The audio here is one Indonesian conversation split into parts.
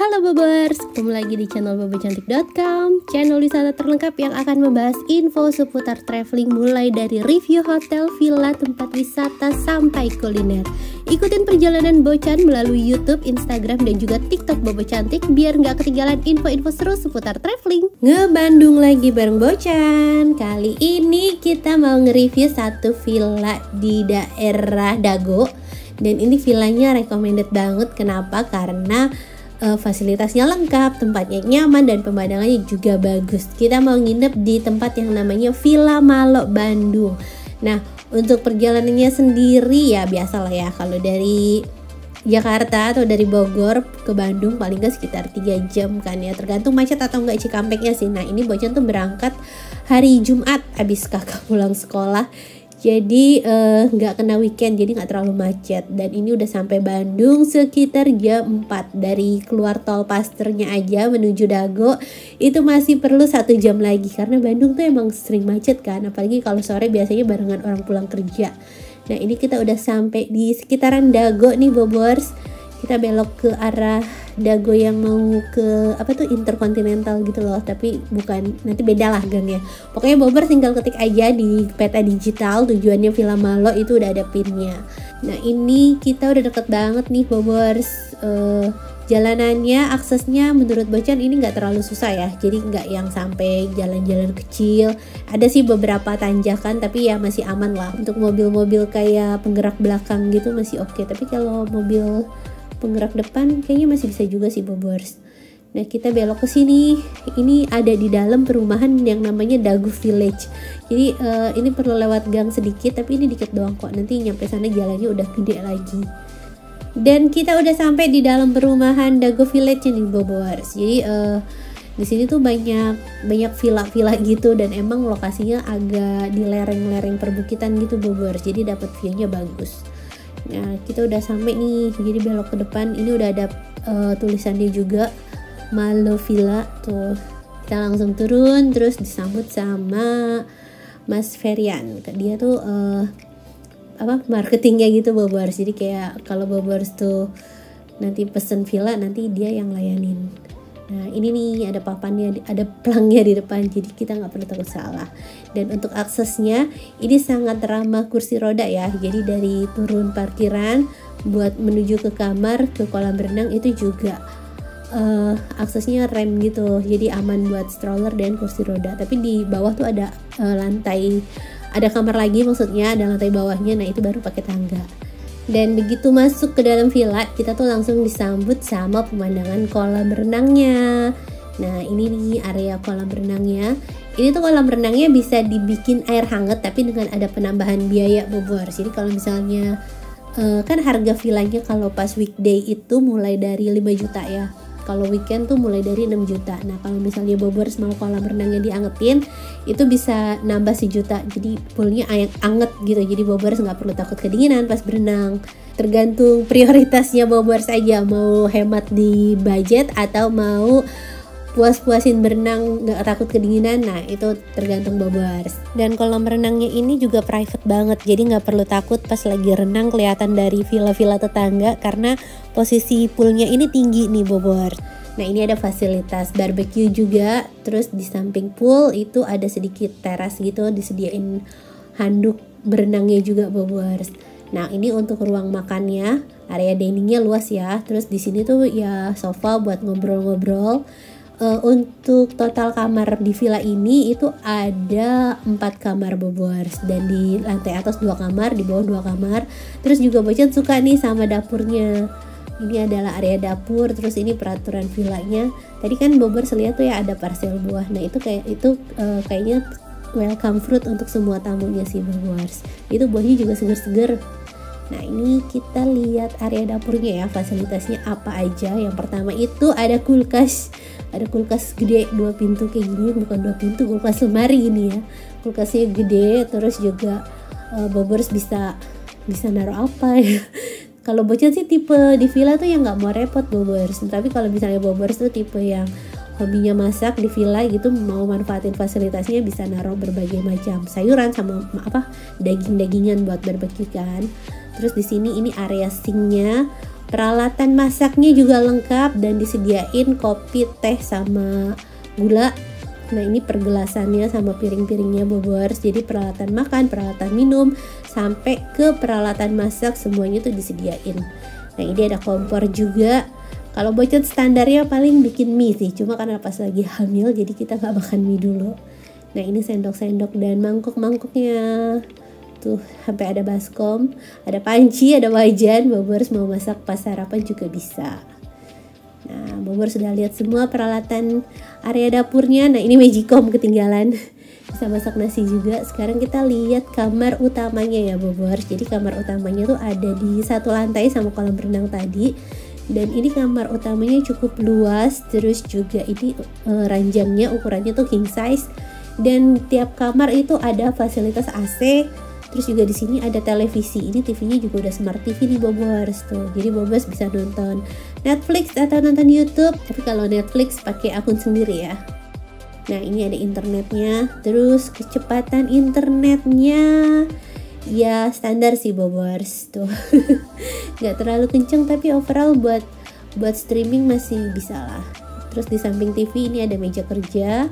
Halo Bobers, ketemu lagi di channel bobocantik.com, channel wisata terlengkap yang akan membahas info seputar traveling mulai dari review hotel, villa, tempat wisata, sampai kuliner. Ikutin perjalanan Bocan melalui YouTube, Instagram, dan juga TikTok Bobo Cantik biar nggak ketinggalan info-info seru seputar traveling. Ngebandung lagi bareng Bocan. Kali ini kita mau nge-review satu villa di daerah Dago. Dan ini villanya recommended banget. Kenapa? Karena fasilitasnya lengkap, tempatnya nyaman, dan pemandangannya juga bagus. Kita mau nginep di tempat yang namanya Villa Malo Bandung. Nah, untuk perjalanannya sendiri ya biasa lah ya. Kalau dari Jakarta atau dari Bogor ke Bandung paling nggak sekitar 3 jam kan ya. Tergantung macet atau enggak Cikampeknya sih. Nah, ini Bocan tuh berangkat hari Jumat abis kakak pulang sekolah. Jadi nggak kena weekend, jadi nggak terlalu macet. Dan ini udah sampai Bandung sekitar jam 4. Dari keluar tol Pasternya aja menuju Dago itu masih perlu 1 jam lagi. Karena Bandung tuh emang sering macet kan, apalagi kalau sore biasanya barengan orang pulang kerja. Nah, ini kita udah sampai di sekitaran Dago nih Bobors. Kita belok ke arah Dago yang mau ke apa tuh Intercontinental gitu loh, tapi bukan, nanti beda lah gangnya. Pokoknya Bobers tinggal ketik aja di peta digital tujuannya Villa Malo, itu udah ada pinnya. Nah, ini kita udah deket banget nih Bobers. Jalanannya, aksesnya menurut Bocan ini nggak terlalu susah ya, jadi nggak yang sampai jalan-jalan kecil. Ada sih beberapa tanjakan, tapi ya masih aman lah. Untuk mobil-mobil kayak penggerak belakang gitu masih oke, tapi kalau mobil penggerak depan kayaknya masih bisa juga sih Bobors. Nah, kita belok ke sini. Ini ada di dalam perumahan yang namanya Dago Village. Jadi ini perlu lewat gang sedikit, tapi ini dikit doang kok. Nanti nyampe sana jalannya udah gede lagi. Dan kita udah sampai di dalam perumahan Dago Village nih Bobors. Jadi di sini tuh banyak villa-villa gitu, dan emang lokasinya agak di lereng-lereng perbukitan gitu Bobors. Jadi dapat view-nya bagus. Nah, kita udah sampai nih, jadi belok ke depan. Ini udah ada tulisannya juga, Malo Villa tuh. Kita langsung turun, terus disambut sama Mas Ferian. Dia tuh marketingnya gitu Bobors. Jadi kayak kalau Bobors tuh nanti pesen villa, nanti dia yang layanin. Nah, ini nih ada papannya, ada pelangnya di depan, jadi kita nggak perlu takut salah. Dan untuk aksesnya ini sangat ramah kursi roda ya. Jadi dari turun parkiran buat menuju ke kamar, ke kolam renang itu juga aksesnya rem gitu, jadi aman buat stroller dan kursi roda. Tapi di bawah tuh ada lantai, ada kamar lagi maksudnya, ada lantai bawahnya. Nah, itu baru pakai tangga. Dan begitu masuk ke dalam villa, kita tuh langsung disambut sama pemandangan kolam renangnya. Nah, ini nih area kolam renangnya. Ini tuh kolam renangnya bisa dibikin air hangat, tapi dengan ada penambahan biaya Bobors. Jadi kalau misalnya kan harga villanya kalau pas weekday itu mulai dari 5 juta ya. Kalau weekend tuh mulai dari 6 juta. Nah, kalau misalnya Bobors mau kolam renangnya diangetin, itu bisa nambah 1 juta. Jadi poolnya anget gitu. Jadi Bobors nggak perlu takut kedinginan pas berenang. Tergantung prioritasnya Bobors aja, mau hemat di budget atau mau puas-puasin berenang nggak takut kedinginan. Nah, itu tergantung Bobors. Dan kolam renangnya ini juga private banget, jadi nggak perlu takut pas lagi renang kelihatan dari villa-villa tetangga, karena posisi poolnya ini tinggi nih Bobors. Nah, ini ada fasilitas barbecue juga. Terus di samping pool itu ada sedikit teras gitu, disediain handuk berenangnya juga Bobors. Nah, ini untuk ruang makannya, area diningnya luas ya. Terus di sini tuh ya sofa buat ngobrol-ngobrol. Untuk total kamar di villa ini itu ada 4 kamar Bobors, dan di lantai atas 2 kamar, di bawah 2 kamar. Terus juga Bocan suka nih sama dapurnya. Ini adalah area dapur, terus ini peraturan villanya. Tadi kan Bobors lihat tuh ya ada parsel buah. Nah, itu kayaknya welcome fruit untuk semua tamunya sih Bobors. Itu buahnya juga seger-seger. Nah, ini kita lihat area dapurnya ya, fasilitasnya apa aja. Yang pertama itu ada kulkas. Ada kulkas gede 2 pintu kayak gini, bukan 2 pintu, kulkas lemari ini ya. Kulkasnya gede, terus juga Bobors bisa naruh apa ya. Kalau Bocan sih tipe di villa tuh yang nggak mau repot Bobors. Tapi kalau misalnya Bobors tuh tipe yang hobinya masak di villa gitu, mau manfaatin fasilitasnya, bisa naruh berbagai macam sayuran sama daging-dagingan buat barbecue kan. Terus di sini ini area sinknya Peralatan masaknya juga lengkap dan disediain kopi, teh, sama gula. Nah ini pergelasannya sama piring-piringnya Bobers. Jadi peralatan makan, peralatan minum, sampai ke peralatan masak semuanya tuh disediain. Nah ini ada kompor juga. Kalau Bocet standarnya paling bikin mie sih, cuma karena pas lagi hamil jadi kita nggak makan mie dulu. Nah ini sendok-sendok dan mangkuk-mangkuknya. Tuh sampai ada baskom, ada panci, ada wajan. Bobers mau masak pas sarapan juga bisa. Nah Bobers sudah lihat semua peralatan area dapurnya. Nah ini magicom ketinggalan, bisa masak nasi juga. Sekarang kita lihat kamar utamanya ya Bobers. Jadi kamar utamanya tuh ada di satu lantai sama kolam renang tadi. Dan ini kamar utamanya cukup luas. Terus juga ini ranjangnya ukurannya tuh king size. Dan tiap kamar itu ada fasilitas AC. Terus juga di sini ada televisi. Ini TV-nya juga udah smart TV nih Bobers tuh. Jadi Bobers bisa nonton Netflix atau nonton YouTube. Tapi kalau Netflix pakai akun sendiri ya. Nah ini ada internetnya. Terus kecepatan internetnya ya standar sih Bobers tuh. Nggak terlalu kenceng tapi overall buat streaming masih bisa lah. Terus di samping TV ini ada meja kerja,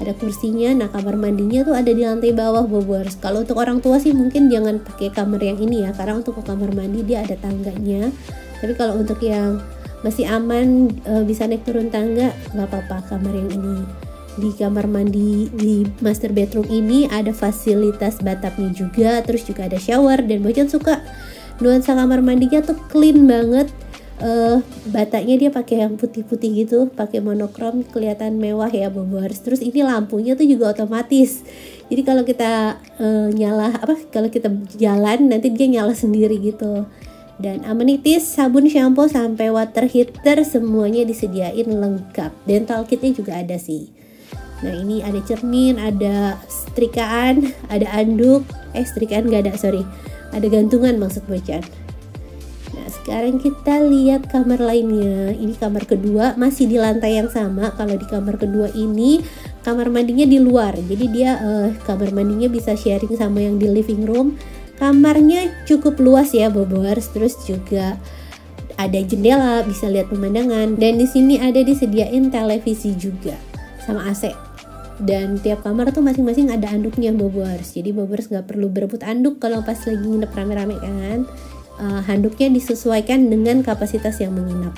ada kursinya. Nah kamar mandinya tuh ada di lantai bawah Bobers. Kalau untuk orang tua sih mungkin jangan pakai kamar yang ini ya, karena untuk ke kamar mandi dia ada tangganya. Tapi kalau untuk yang masih aman bisa naik turun tangga, nggak apa-apa kamar yang ini. Di kamar mandi di master bedroom ini ada fasilitas bathtubnya juga, terus juga ada shower. Dan Bocet suka nuansa kamar mandinya tuh clean banget. Batanya dia pakai yang putih-putih gitu, pakai monokrom, kelihatan mewah ya Bobers. Terus ini lampunya tuh juga otomatis. Jadi kalau kita kalau kita jalan nanti dia nyala sendiri gitu. Dan amenities sabun, shampoo sampai water heater semuanya disediain lengkap. Dental kitnya juga ada sih. Nah ini ada cermin, ada setrikaan, ada anduk, setrikaan nggak ada, sorry, ada gantungan maksud Bocan. Nah sekarang kita lihat kamar lainnya. Ini kamar kedua, masih di lantai yang sama. Kalau di kamar kedua ini kamar mandinya di luar, jadi dia kamar mandinya bisa sharing sama yang di living room. Kamarnya cukup luas ya Bobers, terus juga ada jendela, bisa lihat pemandangan. Dan di sini ada disediain televisi juga sama AC. Dan tiap kamar tuh masing-masing ada anduknya Bobers. Jadi Bobers nggak perlu berebut anduk kalau pas lagi nginep rame-rame kan. Handuknya disesuaikan dengan kapasitas yang menginap.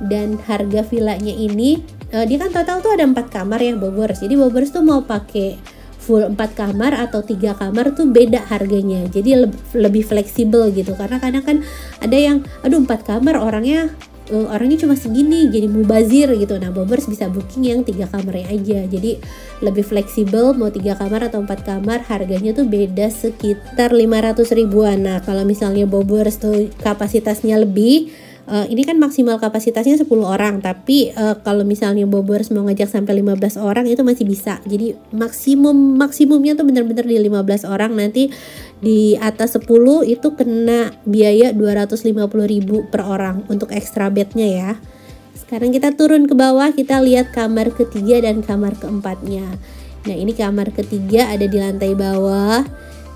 Dan harga villanya ini dia kan total tuh ada 4 kamar ya Bobers. Jadi Bobers tuh mau pakai full 4 kamar atau 3 kamar tuh beda harganya. Jadi lebih fleksibel gitu. Karena kadang kan ada yang 4 kamar orangnya cuma segini, jadi mubazir gitu. Nah Bobers bisa booking yang 3 kamarnya aja. Jadi lebih fleksibel, mau 3 kamar atau 4 kamar, harganya tuh beda sekitar 500 ribuan. Nah kalau misalnya Bobers tuh kapasitasnya lebih, ini kan maksimal kapasitasnya 10 orang. Tapi kalau misalnya Bobers mau ngajak sampai 15 orang itu masih bisa. Jadi maksimumnya tuh bener-bener di 15 orang. Nanti di atas 10 itu kena biaya 250.000 per orang untuk extra bednya ya. Sekarang kita turun ke bawah, kita lihat kamar ketiga dan kamar keempatnya. Nah ini kamar ketiga ada di lantai bawah.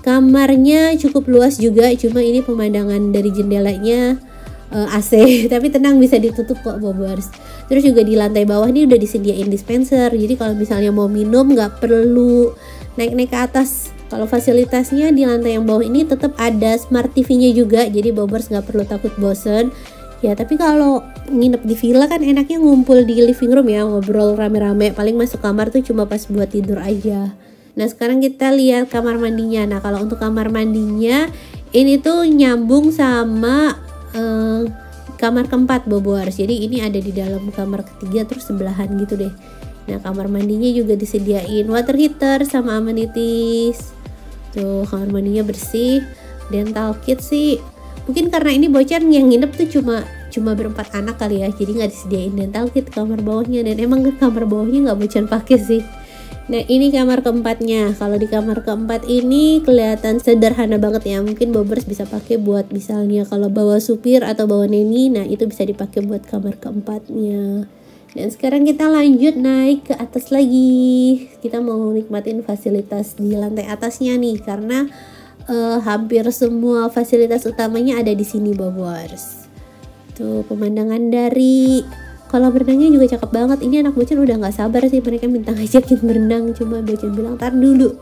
Kamarnya cukup luas juga, cuma ini pemandangan dari jendelanya AC, tapi tenang bisa ditutup kok Bobers. Terus juga di lantai bawah ini udah disediain dispenser, jadi kalau misalnya mau minum nggak perlu naik-naik ke atas. Kalau fasilitasnya di lantai yang bawah ini tetap ada smart TV-nya juga, jadi Bobers nggak perlu takut bosen. Ya tapi kalau nginep di villa kan enaknya ngumpul di living room ya, ngobrol rame-rame. Paling masuk kamar tuh cuma pas buat tidur aja. Nah sekarang kita lihat kamar mandinya. Nah kalau untuk kamar mandinya ini tuh nyambung sama kamar keempat Bobers. Jadi ini ada di dalam kamar ketiga terus sebelahan gitu deh. Nah kamar mandinya juga disediain water heater sama amenities. Tuh kamar mandinya bersih. Dental kit sih mungkin karena ini Bocan yang nginep tuh cuma berempat anak kali ya, jadi nggak disediain dental kit kamar bawahnya. Dan emang kamar bawahnya nggak Bocan pakai sih. Nah ini kamar keempatnya. Kalau di kamar keempat ini kelihatan sederhana banget ya. Mungkin Bobers bisa pakai buat misalnya kalau bawa supir atau bawa neni. Nah itu bisa dipakai buat kamar keempatnya. Dan sekarang kita lanjut naik ke atas lagi. Kita mau nikmatin fasilitas di lantai atasnya nih, karena hampir semua fasilitas utamanya ada di sini Bobers. Tuh pemandangan dari kolam renangnya juga cakep banget. Ini anak Bocan udah nggak sabar sih, mereka minta ngajakin berenang, cuma Bocan bilang tar dulu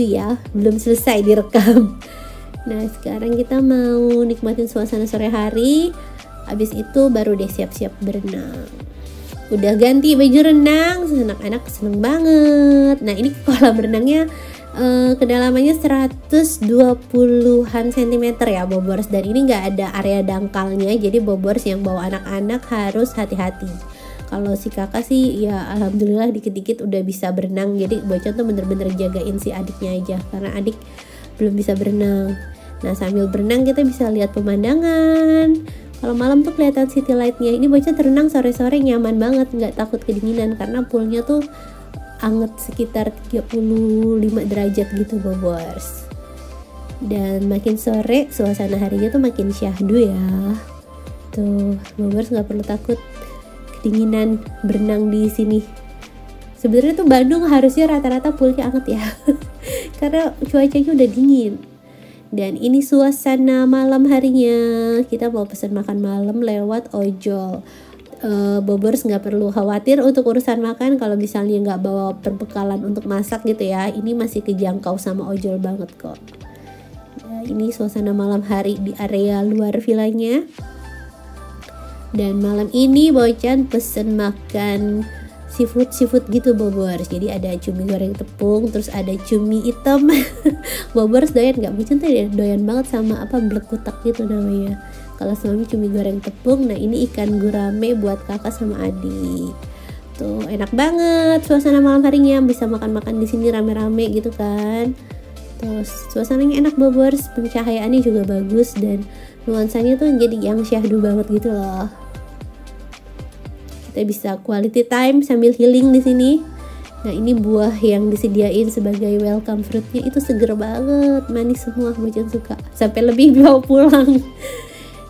ya, belum selesai direkam. Nah sekarang kita mau nikmatin suasana sore hari, habis itu baru deh siap-siap berenang. Udah ganti baju renang, anak-anak seneng banget. Nah ini kolam renangnya kedalamannya 120-an cm ya Bobors, dan ini nggak ada area dangkalnya, jadi Bobors yang bawa anak-anak harus hati-hati. Kalau si kakak sih ya alhamdulillah dikit-dikit udah bisa berenang, jadi Bocan tuh bener-bener jagain si adiknya aja karena adik belum bisa berenang. Nah sambil berenang kita bisa lihat pemandangan. Kalau malam tuh kelihatan city lightnya. Ini Bocan berenang sore-sore nyaman banget, nggak takut kedinginan karena poolnya tuh anget sekitar 35 derajat gitu Bobors. Dan makin sore suasana harinya tuh makin syahdu ya. Tuh Bobors nggak perlu takut kedinginan berenang di sini. Sebenarnya tuh Bandung harusnya rata-rata poolnya anget ya karena cuacanya udah dingin. Dan ini suasana malam harinya. Kita mau pesan makan malam lewat ojol. Bobors nggak perlu khawatir untuk urusan makan kalau misalnya nggak bawa perbekalan untuk masak gitu ya. Ini masih kejangkau sama ojol banget kok. Nah, ini suasana malam hari di area luar villanya. Dan malam ini Bocan pesen makan seafood gitu Bobors. Jadi ada cumi goreng tepung, terus ada cumi hitam. Bobors doyan nggak? Bocan tuh doyan banget sama blekutak gitu namanya. Kalau suami cumi goreng tepung, nah ini ikan gurame buat kakak sama adik. Tuh enak banget suasana malam harinya, bisa makan-makan di sini rame-rame gitu kan. Terus suasananya enak Bobors, pencahayaannya juga bagus dan nuansanya tuh jadi yang syahdu banget gitu loh. Kita bisa quality time sambil healing di sini. Nah ini buah yang disediain sebagai welcome fruitnya itu seger banget, manis semua, Bocan suka. Sampai lebih bawa pulang.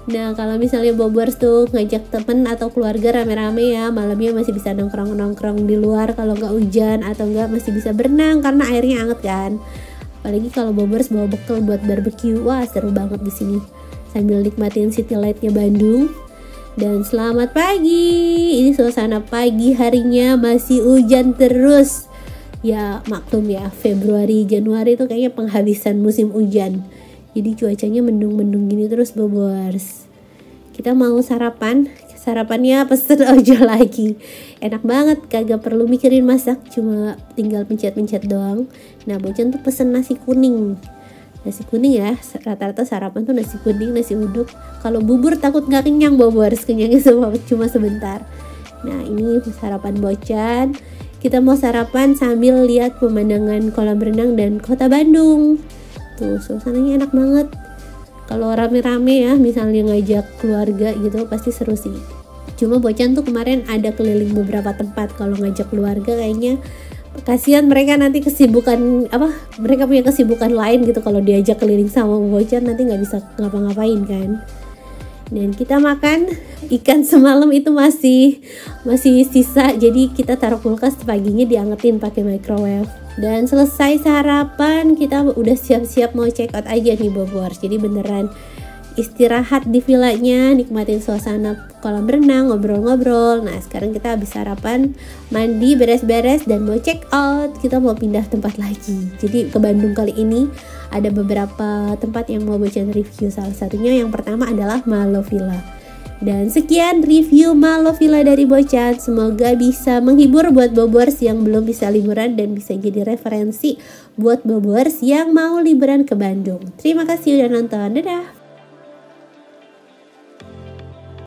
Nah kalau misalnya Bobors tuh ngajak temen atau keluarga rame-rame ya, malamnya masih bisa nongkrong-nongkrong di luar kalau nggak hujan, atau nggak masih bisa berenang karena airnya anget kan. Apalagi kalau Bobors bawa bekal buat barbecue, wah seru banget di sini sambil nikmatin city lightnya Bandung. Dan selamat pagi, ini suasana pagi harinya masih hujan terus. Ya maklum ya, Februari Januari itu kayaknya penghabisan musim hujan. Jadi cuacanya mendung-mendung gini terus Bobors. Kita mau sarapannya pesen ojol lagi. Enak banget, kagak perlu mikirin masak, cuma tinggal pencet-pencet doang. Nah Bocan tuh pesen nasi kuning ya, rata-rata sarapan tuh nasi kuning, nasi uduk. Kalau bubur takut nggak kenyang Bobors, kenyangnya cuma sebentar. Nah ini sarapan Bocan. Kita mau sarapan sambil lihat pemandangan kolam renang dan kota Bandung. Tuh suasananya enak banget. Kalau rame-rame ya, misalnya ngajak keluarga gitu pasti seru sih. Cuma Bocan tuh kemarin ada keliling beberapa tempat. Kalau ngajak keluarga kayaknya kasihan mereka, nanti mereka punya kesibukan lain gitu. Kalau diajak keliling sama Bocan nanti nggak bisa ngapa-ngapain kan. Dan kita makan ikan semalam itu masih sisa, jadi kita taruh kulkas, paginya diangetin pakai microwave. Dan selesai sarapan kita udah siap-siap mau check out aja nih Bobors. Jadi beneran istirahat di villanya, nikmatin suasana kolam renang, ngobrol-ngobrol. Nah sekarang kita habis sarapan, mandi, beres-beres, dan mau check out. Kita mau pindah tempat lagi. Jadi ke Bandung kali ini ada beberapa tempat yang mau Bocan review. Salah satunya yang pertama adalah Malo Villa. Dan sekian review Malo Villa dari Bocan. Semoga bisa menghibur buat Bobors yang belum bisa liburan dan bisa jadi referensi buat Bobors yang mau liburan ke Bandung. Terima kasih udah nonton. Dadah.